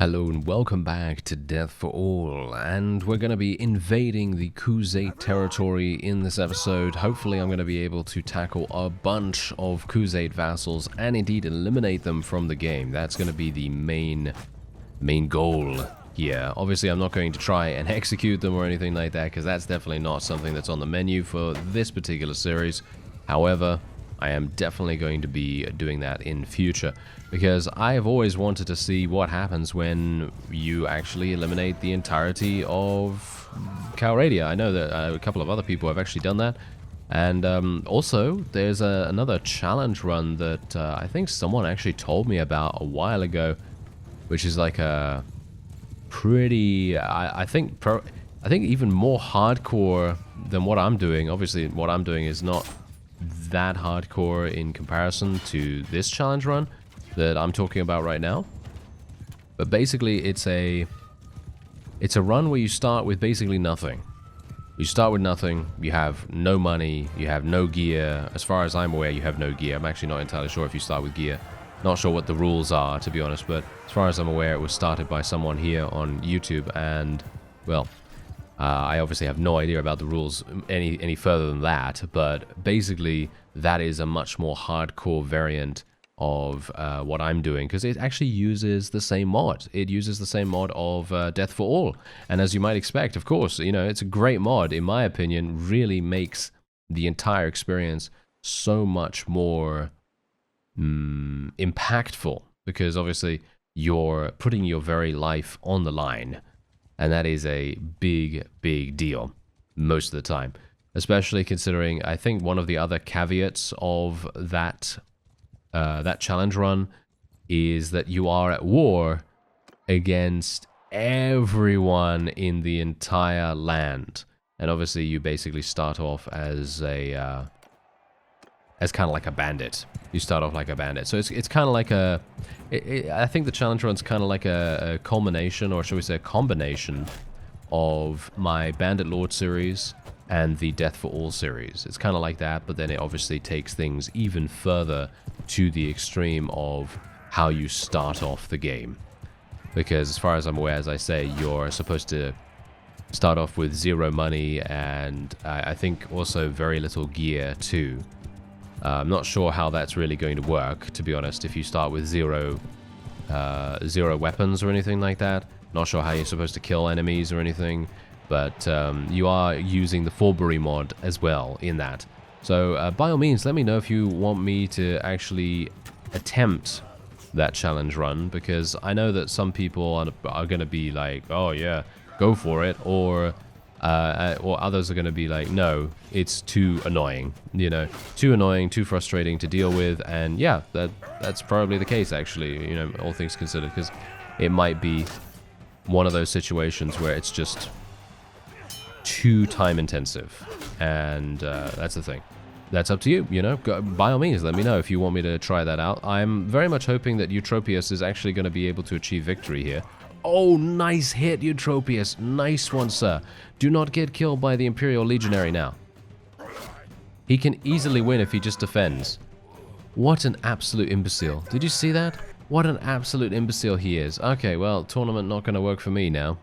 Hello and welcome back to Death for All, and we're going to be invading the Khuzait territory in this episode. Hopefully I'm going to be able to tackle a bunch of Khuzait vassals and indeed eliminate them from the game. That's going to be the main goal here. Obviously I'm not going to try and execute them or anything like that, because that's definitely not something that's on the menu for this particular series. However, I am definitely going to be doing that in future, because I have always wanted to see what happens when you actually eliminate the entirety of CalAdoG. I know that a couple of other people have actually done that, and also there's another challenge run that I think someone actually told me about a while ago, which is like a pretty, I think even more hardcore than what I'm doing. Obviously what I'm doing is not that hardcore in comparison to this challenge run that I'm talking about right now, but basically it's a run where you start with basically nothing. You start with nothing, you have no money, you have no gear. As far as I'm aware, you have no gear. I'm actually not entirely sure if you start with gear. Not sure what the rules are, to be honest, but as far as I'm aware, it was started by someone here on YouTube, and well, I obviously have no idea about the rules any further than that, but basically that is a much more hardcore variant of what I'm doing, because it actually uses the same mod. It uses the same mod of Death for All, and as you might expect, of course, you know, it's a great mod, in my opinion. Really makes the entire experience so much more impactful, because obviously you're putting your very life on the line. And that is a big deal most of the time, especially considering I think one of the other caveats of that challenge run is that you are at war against everyone in the entire land, and obviously you basically start off as a kind of like a bandit. You start off like a bandit, so it's kind of like I think the challenge run's kind of like a culmination, or should we say a combination, of my Bannerlord series and the Death for All series. It's kind of like that, but then it obviously takes things even further to the extreme of how you start off the game. Because as far as I'm aware, as I say, you're supposed to start off with 0 money, and I think also very little gear too. I'm not sure how that's really going to work, to be honest, if you start with zero weapons or anything like that. Not sure how you're supposed to kill enemies or anything, but you are using the Forbury mod as well in that. So by all means, let me know if you want me to actually attempt that challenge run, because I know that some people are going to be like, oh yeah, go for it, or others are going to be like, no, it's too annoying, you know, too annoying, too frustrating to deal with. And yeah, that's probably the case, actually, you know, all things considered, because it might be one of those situations where it's just too time intensive, and that's the thing. That's up to you, you know. By all means, let me know if you want me to try that out. I'm very much hoping that Eutropius is actually going to be able to achieve victory here. Oh, nice hit, Eutropius. Nice one, sir. Do not get killed by the Imperial Legionary now. He can easily win if he just defends. What an absolute imbecile. Did you see that? What an absolute imbecile he is. Okay, well, tournament not going to work for me now.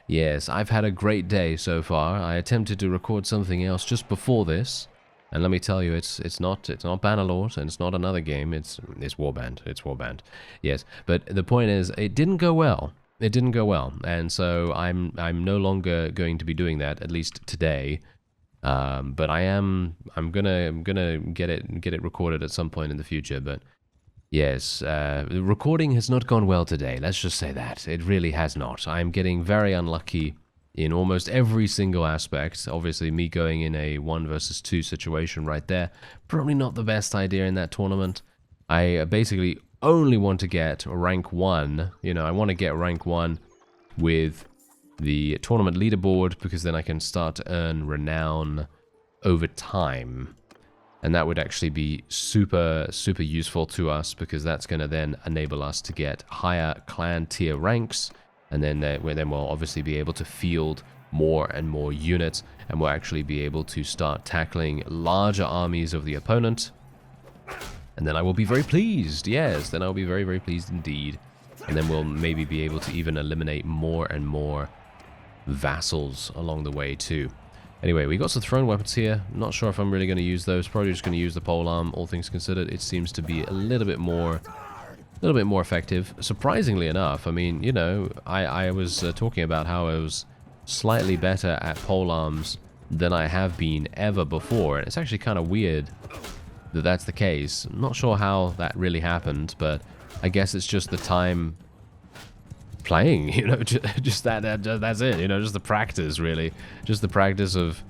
Yes, I've had a great day so far. I attempted to record something else just before this, and let me tell you, it's not Bannerlord, and it's not another game. It's Warband. It's Warband. Yes, but the point is, it didn't go well. It didn't go well, and so I'm no longer going to be doing that, at least today. But I'm gonna get it recorded at some point in the future. But yes, the recording has not gone well today. Let's just say that it really has not. I'm getting very unlucky in almost every single aspect. Obviously, me going in a 1 versus 2 situation right there, probably not the best idea in that tournament. I basically only want to get rank 1. You know, I want to get rank 1 with the tournament leaderboard, because then I can start to earn renown over time. And that would actually be super useful to us, because that's going to then enable us to get higher clan tier ranks. And then we'll obviously be able to field more and more units, and we'll actually be able to start tackling larger armies of the opponent. And then I will be very pleased. Yes, then I'll be very pleased indeed. And then we'll maybe be able to even eliminate more and more vassals along the way too. Anyway, we got some thrown weapons here. Not sure if I'm really going to use those. Probably just going to use the polearm. All things considered, it seems to be a little bit more effective. Surprisingly enough, I mean, you know, I was talking about how I was slightly better at polearms than I have been ever before. And it's actually kind of weird that that's the case. I'm not sure how that really happened, but I guess it's just the time playing, you know, just that's it, you know, just the practice, really, just the practice of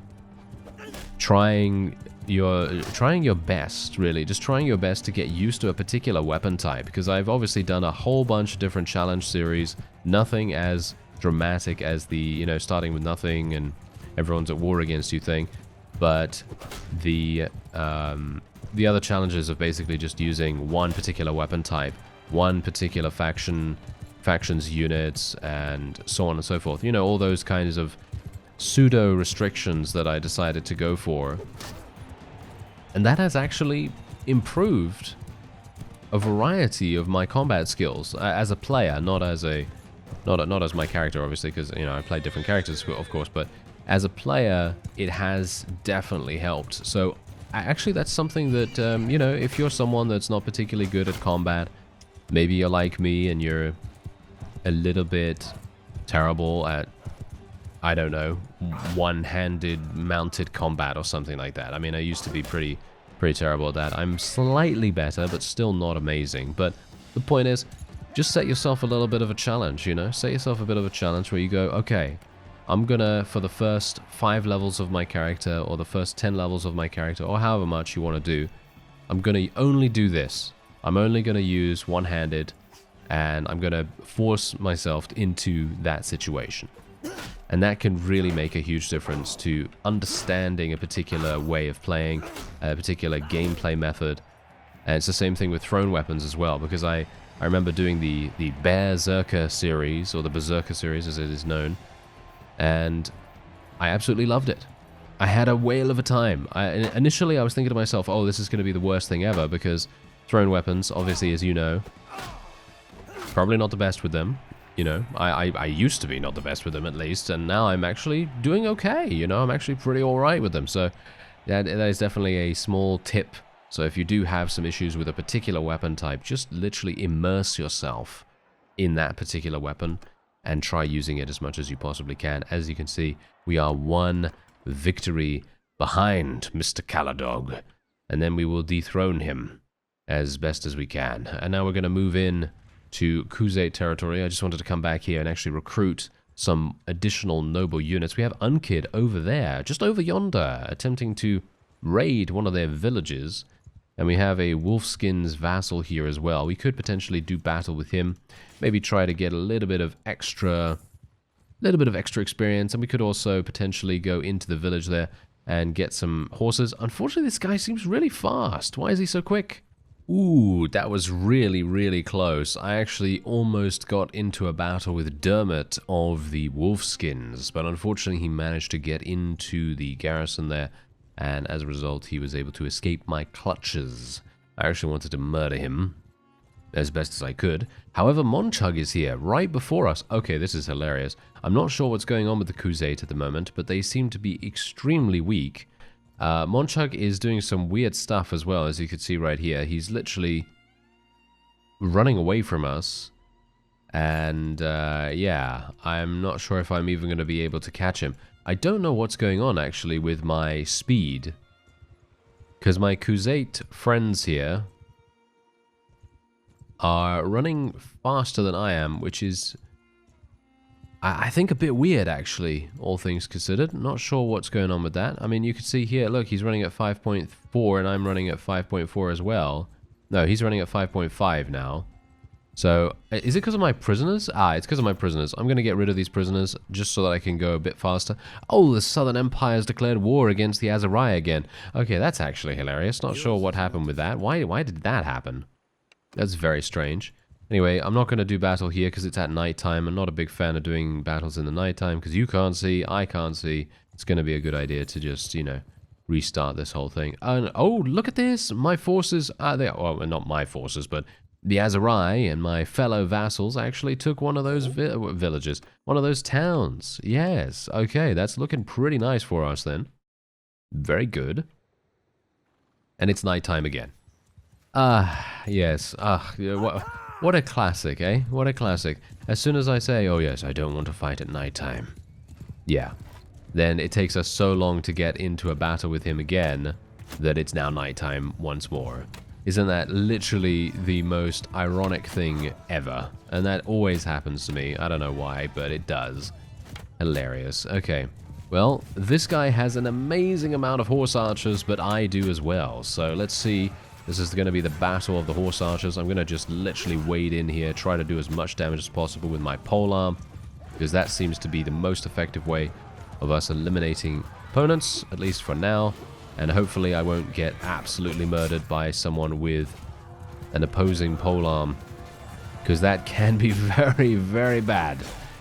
trying your best, really, just trying your best to get used to a particular weapon type, because I've obviously done a whole bunch of different challenge series, nothing as dramatic as the, you know, starting with nothing and everyone's at war against you thing, but the other challenges of basically just using one particular weapon type, one particular factions units, and so on and so forth. You know, all those kinds of pseudo restrictions that I decided to go for. And that has actually improved a variety of my combat skills as a player, not as my character, obviously, because, you know, I play different characters, of course, but as a player, it has definitely helped. So actually, that's something that, you know, if you're someone that's not particularly good at combat, maybe you're like me and you're a little bit terrible at, I don't know, one-handed mounted combat or something like that. I mean, I used to be pretty terrible at that. I'm slightly better, but still not amazing. But the point is, just set yourself a little bit of a challenge, you know? Set yourself a bit of a challenge where you go, okay, I'm gonna, for the first 5 levels of my character, or the first 10 levels of my character, or however much you want to do, I'm gonna only do this. I'm only gonna use one-handed, and I'm going to force myself into that situation. And that can really make a huge difference to understanding a particular way of playing, a particular gameplay method. And it's the same thing with thrown weapons as well, because I remember doing the Berserker series, or the Berserker series as it is known, and I absolutely loved it. I had a whale of a time. Initially, I was thinking to myself, oh, this is going to be the worst thing ever, because thrown weapons, obviously, as you know, probably not the best with them, you know. I used to be not the best with them, at least, and now I'm actually doing okay, you know. I'm actually pretty alright with them, so that is definitely a small tip. So if you do have some issues with a particular weapon type, just literally immerse yourself in that particular weapon and try using it as much as you possibly can. As you can see, we are 1 victory behind Mr. CALADOG, and then we will dethrone him as best as we can. And now we're going to move in to Khuzait territory. I just wanted to come back here and actually recruit some additional noble units. We have Unkid over there, just over yonder, attempting to raid one of their villages. And we have a Wolfskin's vassal here as well. We could potentially do battle with him, maybe try to get a little bit of extra experience, and we could also potentially go into the village there and get some horses. Unfortunately, this guy seems really fast. Why is he so quick? Ooh, that was really close. I actually almost got into a battle with Dermot of the Wolfskins, but unfortunately he managed to get into the garrison there, and as a result he was able to escape my clutches. I actually wanted to murder him as best as I could. However, MONCHUG is here, right before us. Okay, this is hilarious. I'm not sure what's going on with the Khuzait at the moment, but they seem to be extremely weak. MONCHUG is doing some weird stuff as well, as you can see right here. He's literally running away from us. And, yeah, I'm not sure if I'm even going to be able to catch him. I don't know what's going on, actually, with my speed. Because my Khuzait friends here are running faster than I am, which is, I think, a bit weird, actually, all things considered. Not sure what's going on with that. I mean, you can see here, look, he's running at 5.4, and I'm running at 5.4 as well. No, he's running at 5.5 now. So, is it because of my prisoners? Ah, it's because of my prisoners. I'm going to get rid of these prisoners just so that I can go a bit faster. Oh, the Southern Empire has declared war against the Azariah again. Okay, that's actually hilarious. Not sure what happened with that. Why did that happen? That's very strange. Anyway, I'm not going to do battle here because it's at nighttime. I'm not a big fan of doing battles in the nighttime because you can't see, I can't see. It's going to be a good idea to just, you know, restart this whole thing. And, oh, look at this. My forces are there. Well, not my forces, but the Azurai and my fellow vassals actually took one of those villages, one of those towns. Yes, okay, that's looking pretty nice for us then. Very good. And it's nighttime again. Yes. What a classic, eh? What a classic. As soon as I say, oh yes, I don't want to fight at nighttime. Yeah. Then it takes us so long to get into a battle with him again that it's now nighttime once more. Isn't that literally the most ironic thing ever? And that always happens to me. I don't know why, but it does. Hilarious. Okay. Well, this guy has an amazing amount of horse archers, but I do as well. So let's see. This is going to be the battle of the horse archers. I'm going to just literally wade in here, try to do as much damage as possible with my polearm, because that seems to be the most effective way of us eliminating opponents, at least for now. And hopefully I won't get absolutely murdered by someone with an opposing polearm, because that can be very, very bad.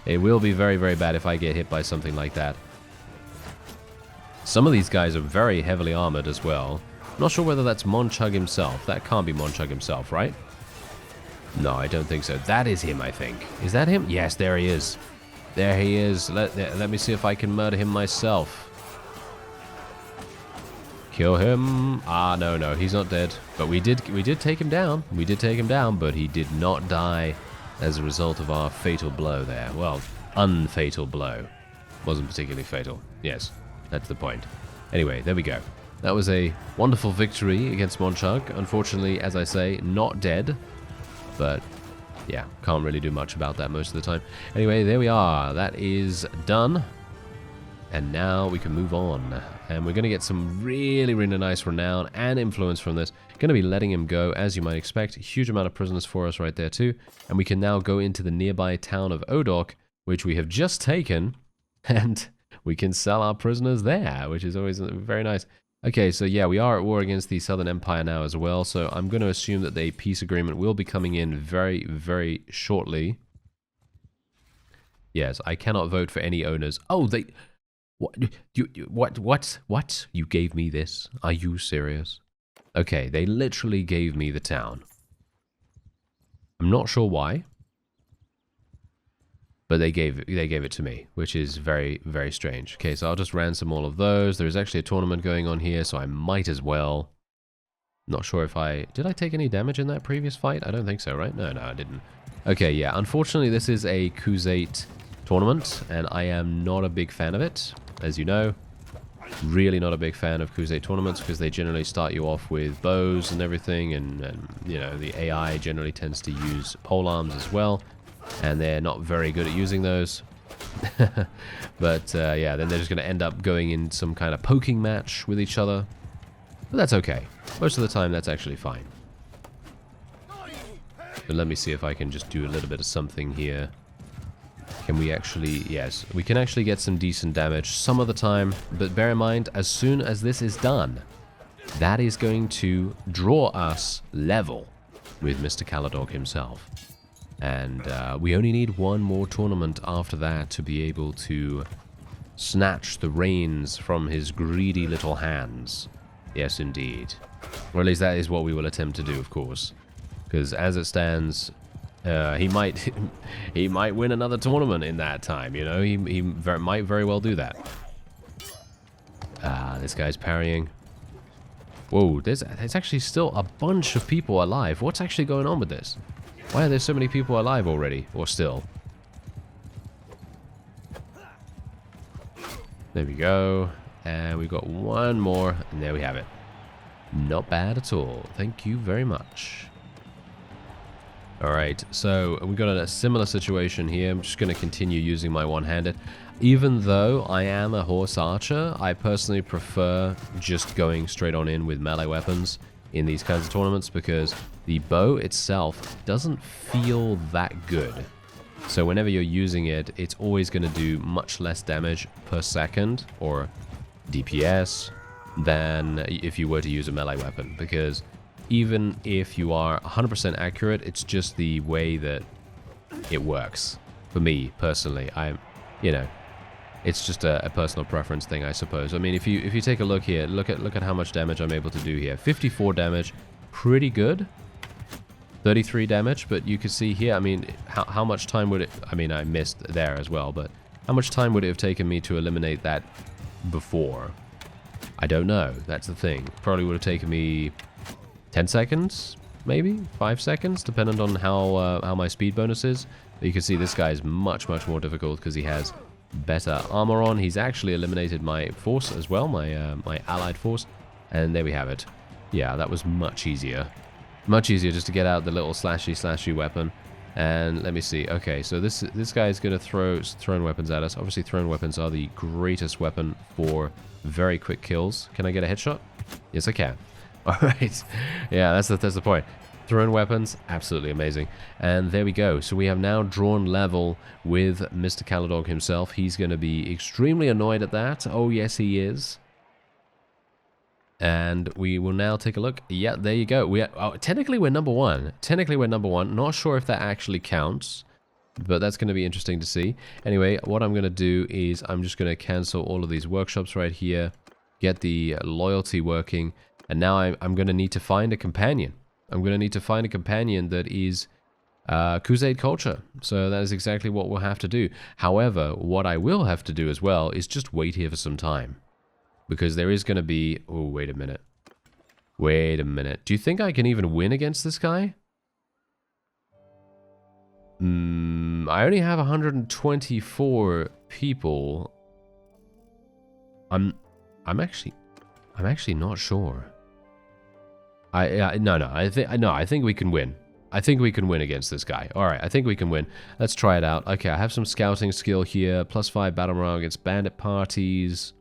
It will be very, very bad if I get hit by something like that. Some of these guys are very heavily armored as well. Not sure whether that's MONCHUG himself. That can't be MONCHUG himself, right? No, I don't think so. That is him, I think. Is that him? Yes, there he is. There he is. Let me see if I can murder him myself. Kill him. Ah, no, he's not dead. But we did take him down. We did take him down, but he did not die as a result of our fatal blow there. Well, unfatal blow. Wasn't particularly fatal. Yes, that's the point. Anyway, there we go. That was a wonderful victory against MONCHUG. Unfortunately, as I say, not dead. But, yeah, can't really do much about that most of the time. Anyway, there we are. That is done. And now we can move on. And we're going to get some really, really nice renown and influence from this. Going to be letting him go, as you might expect. A huge amount of prisoners for us right there, too. And we can now go into the nearby town of Odok, which we have just taken. And we can sell our prisoners there, which is always very nice. Okay, so yeah, we are at war against the Southern Empire now as well, so I'm going to assume that a peace agreement will be coming in very, very shortly. Yes, I cannot vote for any owners. Oh, they... What? You gave me this? Are you serious? Okay, they literally gave me the town. I'm not sure why. But they gave it to me, which is very, very strange. Okay, so I'll just ransom all of those. There's actually a tournament going on here, so I might as well. Not sure if did I take any damage in that previous fight? I don't think so, right? No, I didn't. Okay, yeah, unfortunately this is a Khuzait tournament, and I am not a big fan of it, as you know. Really not a big fan of Khuzait tournaments, because they generally start you off with bows and everything, and you know, the AI generally tends to use polearms as well. And they're not very good at using those. But yeah, then they're just going to end up going in some kind of poking match with each other. But that's okay. Most of the time that's actually fine. But let me see if I can just do a little bit of something here. Can we actually... Yes, we can actually get some decent damage some of the time. But bear in mind, as soon as this is done, that is going to draw us level with Mr. CALADOG himself. And we only need one more tournament after that to be able to snatch the reins from his greedy little hands. Yes, indeed. Or at least that is what we will attempt to do, of course. Because as it stands, he might win another tournament in that time, you know? He might very well do that. This guy's parrying. Whoa, there's actually still a bunch of people alive. What's actually going on with this? Why are there so many people alive already? Or still? There we go. And we've got one more. And there we have it. Not bad at all. Thank you very much. Alright, so we've got a similar situation here. I'm just going to continue using my one-handed. Even though I am a horse archer, I personally prefer just going straight on in with melee weapons in these kinds of tournaments, because the bow itself doesn't feel that good. So whenever you're using it, it's always going to do much less damage per second, or DPS, than if you were to use a melee weapon. Because even if you are 100% accurate, it's just the way that it works. For me, personally, it's just a personal preference thing, I suppose. I mean, if you take a look here, look at how much damage I'm able to do here. 54 damage, pretty good. 33 damage, but you could see here, I mean, how much time would it... I mean, I missed there as well, but how much time would it have taken me to eliminate that before? I don't know. That's the thing. Probably would have taken me 10 seconds, maybe 5 seconds, depending on how my speed bonus is. But you can see this guy is much more difficult because he has better armor on. He's actually eliminated my force as well, my allied force, and there we have it. Yeah, that was much easier. Much easier just to get out the little slashy weapon. And let me see. Okay, so this guy is going to throw thrown weapons at us. Obviously, thrown weapons are the greatest weapon for very quick kills. Can I get a headshot? Yes, I can. All right. Yeah, that's the point. Thrown weapons, absolutely amazing. And there we go. So we have now drawn level with Mr. CALADOG himself. He's going to be extremely annoyed at that. Oh, yes, he is. And we will now take a look. Yeah, there you go. Technically, we're number one. Technically, we're number one. Not sure if that actually counts, but that's going to be interesting to see. Anyway, what I'm going to do is I'm just going to cancel all of these workshops right here, get the loyalty working, and now I'm going to need to find a companion. I'm going to need to find a companion that is Khuzait culture. So that is exactly what we'll have to do. However, what I will have to do as well is just wait here for some time. Because there is going to be... Oh, wait a minute. Wait a minute. Do you think I can even win against this guy? I only have 124 people. I'm actually not sure. I think we can win. I think we can win against this guy. All right, I think we can win. Let's try it out. Okay, I have some scouting skill here. +5 battle morale against bandit parties.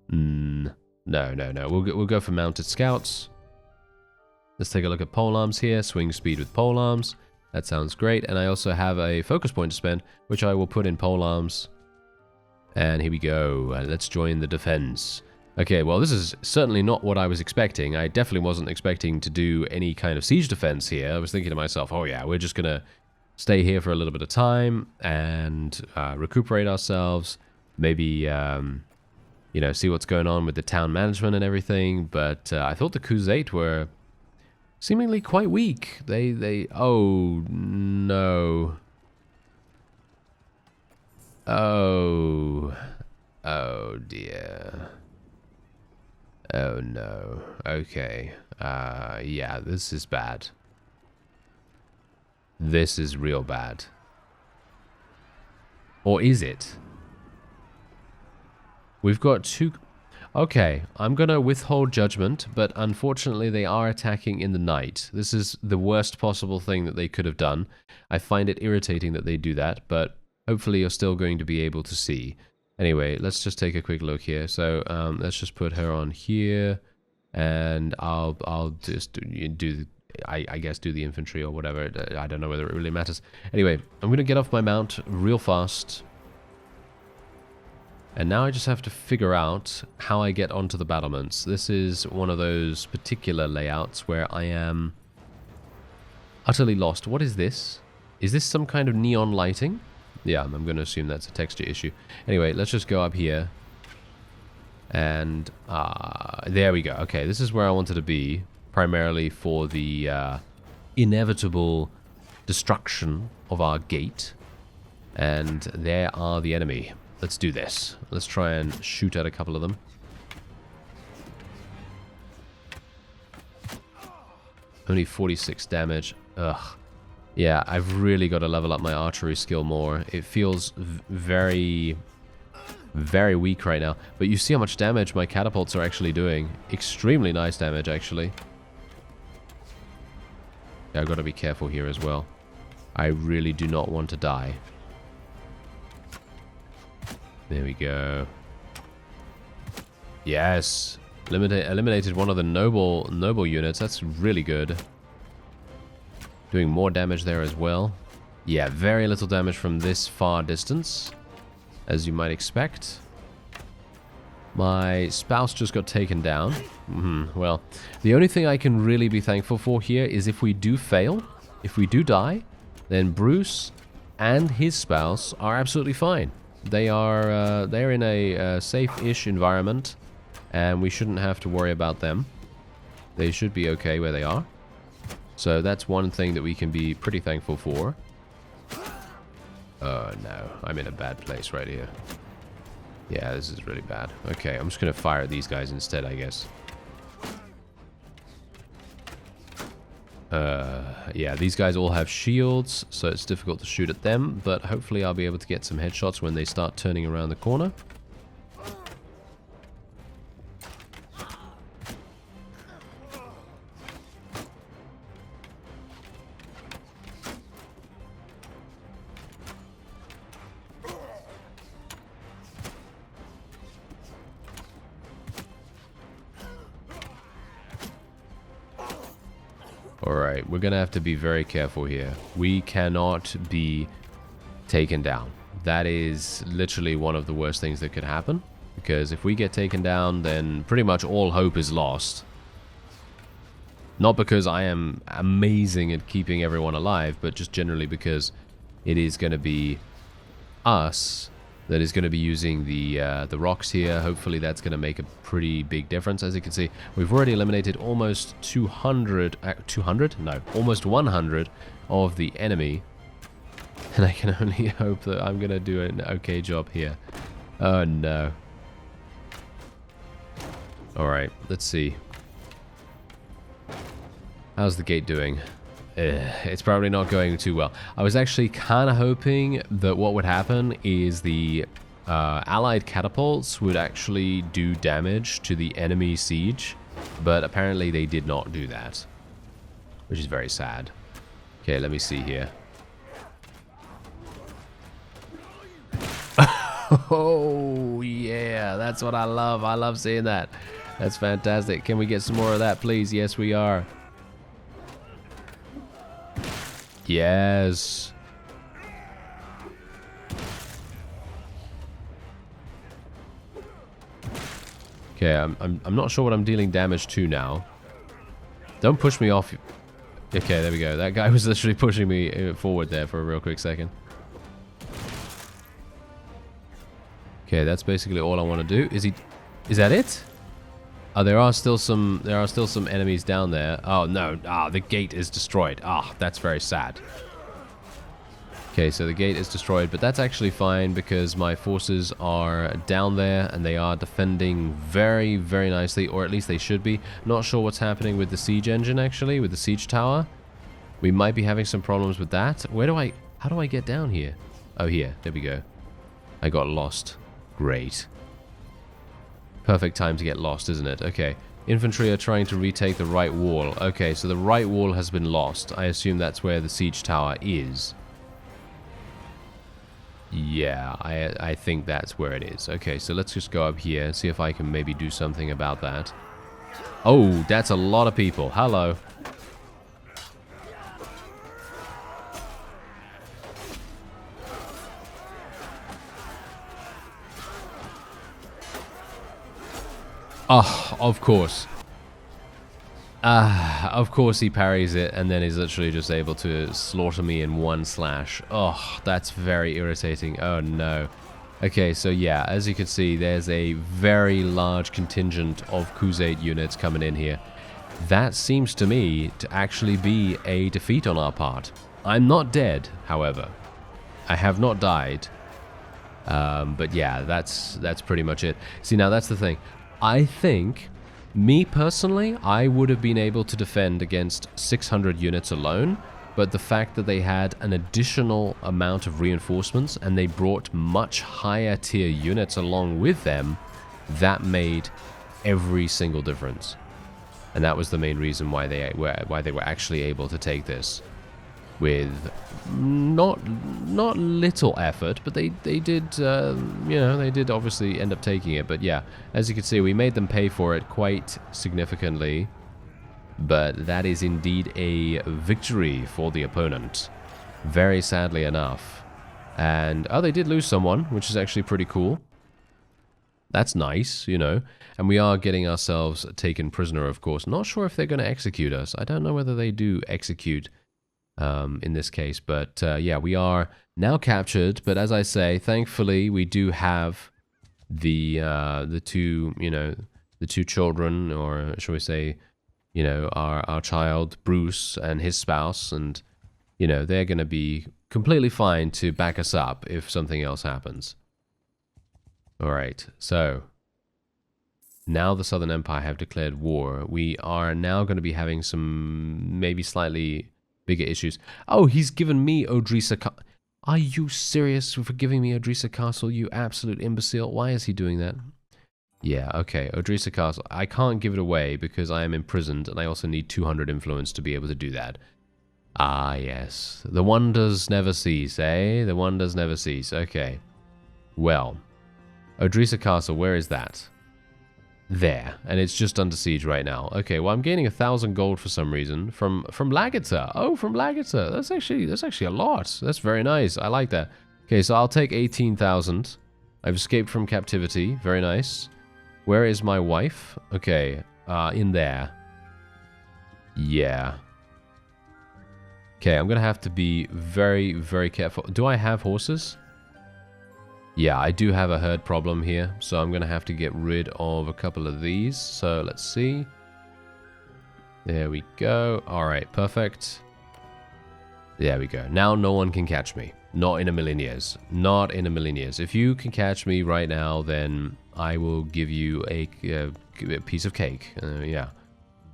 No. We'll go for mounted scouts. Let's take a look at polearms here. Swing speed with polearms. That sounds great. And I also have a focus point to spend, which I will put in polearms. And here we go. Let's join the defense. Okay, well, this is certainly not what I was expecting. I definitely wasn't expecting to do any kind of siege defense here. I was thinking to myself, oh yeah, we're just going to stay here for a little bit of time and recuperate ourselves. Maybe... you know, see what's going on with the town management and everything, but I thought the Khuzait were seemingly quite weak. Oh, no. Oh dear. Oh, no. Okay. Yeah, this is bad. This is real bad. Or is it? We've got two... Okay, I'm going to withhold judgment, but unfortunately they are attacking in the night. This is the worst possible thing that they could have done. I find it irritating that they do that, but hopefully you're still going to be able to see. Anyway, let's just take a quick look here. So let's just put her on here, and I'll just do I guess do the infantry or whatever. I don't know whether it really matters. Anyway, I'm going to get off my mount real fast. And now I just have to figure out how I get onto the battlements. This is one of those particular layouts where I am utterly lost. What is this? Is this some kind of neon lighting? Yeah, I'm going to assume that's a texture issue. Anyway, let's just go up here. And there we go. Okay, this is where I wanted to be, primarily for the inevitable destruction of our gate. And there are the enemy. Let's do this. Let's try and shoot at a couple of them. Only 46 damage. Ugh. Yeah, I've really got to level up my archery skill more. It feels very, very weak right now. But you see how much damage my catapults are actually doing. Extremely nice damage, actually. Yeah, I've got to be careful here as well. I really do not want to die. There we go. Yes. Eliminated one of the noble units. That's really good. Doing more damage there as well. Yeah, very little damage from this far distance, as you might expect. My spouse just got taken down. Well, the only thing I can really be thankful for here is if we do fail, if we do die, then Bruce and his spouse are absolutely fine. They're in a safe-ish environment, and we shouldn't have to worry about them. They should be okay where they are. So that's one thing that we can be pretty thankful for. Oh no, I'm in a bad place right here. Yeah, this is really bad. Okay, I'm just going to fire at these guys instead, I guess. Yeah, these guys all have shields, so it's difficult to shoot at them, but hopefully I'll be able to get some headshots when they start turning around the corner. Alright, we're gonna have to be very careful here. We cannot be taken down. That is literally one of the worst things that could happen. Because if we get taken down, then pretty much all hope is lost. Not because I am amazing at keeping everyone alive, but just generally because it is going to be us that is going to be using the rocks here. Hopefully that's going to make a pretty big difference. As you can see, we've already eliminated almost 200? No, almost 100 of the enemy. And I can only hope that I'm going to do an okay job here. Oh no. Alright, let's see. How's the gate doing? It's probably not going too well. I was actually kind of hoping that what would happen is the allied catapults would actually do damage to the enemy siege, but apparently they did not do that, which is very sad. Okay, let me see here. Oh, yeah, that's what I love. I love seeing that. That's fantastic. Can we get some more of that, please? Yes, we are. Yes. Okay, I'm not sure what I'm dealing damage to now. Don't push me off. Okay, there we go. That guy was literally pushing me forward there for a real quick second. Okay, that's basically all I want to do. Is that it? Oh, there are still some enemies down there. Oh no, the gate is destroyed. That's very sad. Okay, so the gate is destroyed, but that's actually fine because my forces are down there and they are defending very, very nicely, or at least they should be. Not sure what's happening with the siege engine actually, with the siege tower. We might be having some problems with that. How do I get down here? Oh, here, there we go. I got lost. Great. Perfect time to get lost, isn't it? Okay. Infantry are trying to retake the right wall. Okay, so the right wall has been lost. I assume that's where the siege tower is. Yeah, I think that's where it is. Okay, so let's just go up here and see if I can maybe do something about that. Oh, that's a lot of people. Hello. Oh, of course. Of course he parries it and then he's literally just able to slaughter me in one slash. Oh, that's very irritating. Oh no. Okay, so yeah, as you can see, there's a very large contingent of Khuzait units coming in here. That seems to me to actually be a defeat on our part. I'm not dead, however. I have not died. But yeah, that's pretty much it. See, now that's the thing. I think, me personally, I would have been able to defend against 600 units alone, but the fact that they had an additional amount of reinforcements and they brought much higher tier units along with them, that made every single difference. And that was the main reason why they were actually able to take this with not little effort, but they did, you know, they did obviously end up taking it. But yeah, as you can see, we made them pay for it quite significantly. But that is indeed a victory for the opponent, very sadly enough. And oh, they did lose someone, which is actually pretty cool. That's nice, you know. And we are getting ourselves taken prisoner, of course. Not sure if they're going to execute us. I don't know whether they do execute in this case, but yeah, we are now captured. But as I say, thankfully we do have the two, you know, the two children, or shall we say, you know, our child, Bruce, and his spouse, and, you know, they're going to be completely fine to back us up if something else happens. Alright, so now the Southern Empire have declared war. We are now going to be having some maybe slightly bigger issues. Oh, he's given me Odrisa Castle. Are you serious for giving me Odrisa Castle, you absolute imbecile? Why is he doing that? Yeah, okay, Odrisa Castle. I can't give it away because I am imprisoned, and I also need 200 influence to be able to do that. Ah, yes. The wonders never cease, eh? The wonders never cease. Okay. Well, Odrisa Castle, where is that? There, and it's just under siege right now. Okay, well, I'm gaining 1,000 gold for some reason from Lagata. Oh, from Lagata. That's actually a lot. That's very nice. I like that. Okay, so I'll take 18,000. I've escaped from captivity. Very nice. Where is my wife? Okay, in there. Yeah. Okay, I'm gonna have to be very, very careful. Do I have horses? Yeah, I do have a herd problem here, so I'm gonna have to get rid of a couple of these. So let's see. There we go. Alright, perfect. There we go. Now no one can catch me. Not in a million years. Not in a million years. If you can catch me right now, then I will give you a piece of cake. Yeah.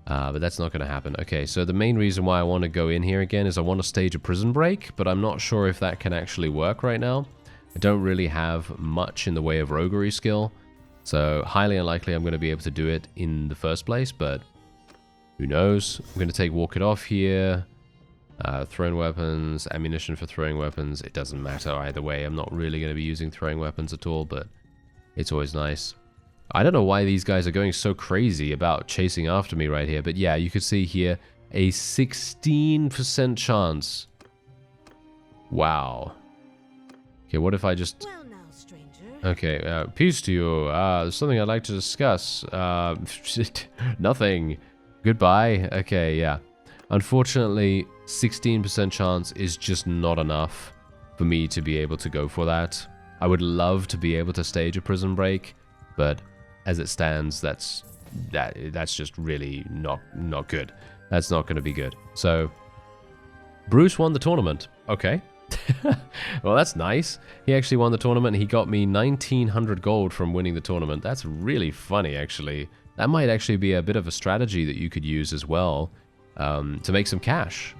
But that's not going to happen. Okay, so the main reason why I want to go in here again is I want to stage a prison break, but I'm not sure if that can actually work right now. I don't really have much in the way of roguery skill, so highly unlikely I'm going to be able to do it in the first place, but who knows. I'm going to take Walk It Off here. Thrown weapons, ammunition for throwing weapons. It doesn't matter either way. I'm not really going to be using throwing weapons at all, but it's always nice. I don't know why these guys are going so crazy about chasing after me right here, but yeah, you can see here a 16% chance. Wow. Okay, what if I just... Well now, stranger. Okay, peace to you. There's something I'd like to discuss. Nothing. Goodbye. Okay, yeah. Unfortunately, 16% chance is just not enough for me to be able to go for that. I would love to be able to stage a prison break, but as it stands, that's just really not good. That's not going to be good. So, Bruce won the tournament. Okay. Well, that's nice. He actually won the tournament. He got me 1,900 gold from winning the tournament. That's really funny, actually. That might actually be a bit of a strategy that you could use as well to make some cash.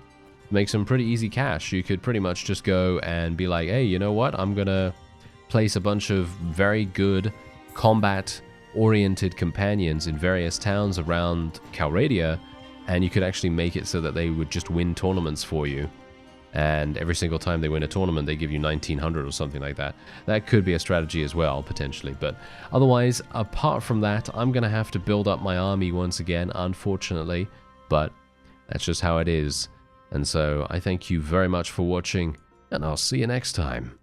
Make some pretty easy cash. You could pretty much just go and be like, hey, you know what? I'm going to place a bunch of very good combat-oriented companions in various towns around Calradia, and you could actually make it so that they would just win tournaments for you. And every single time they win a tournament, they give you 1,900 or something like that. That could be a strategy as well, potentially. But otherwise, apart from that, I'm going to have to build up my army once again, unfortunately. But that's just how it is. And so I thank you very much for watching, and I'll see you next time.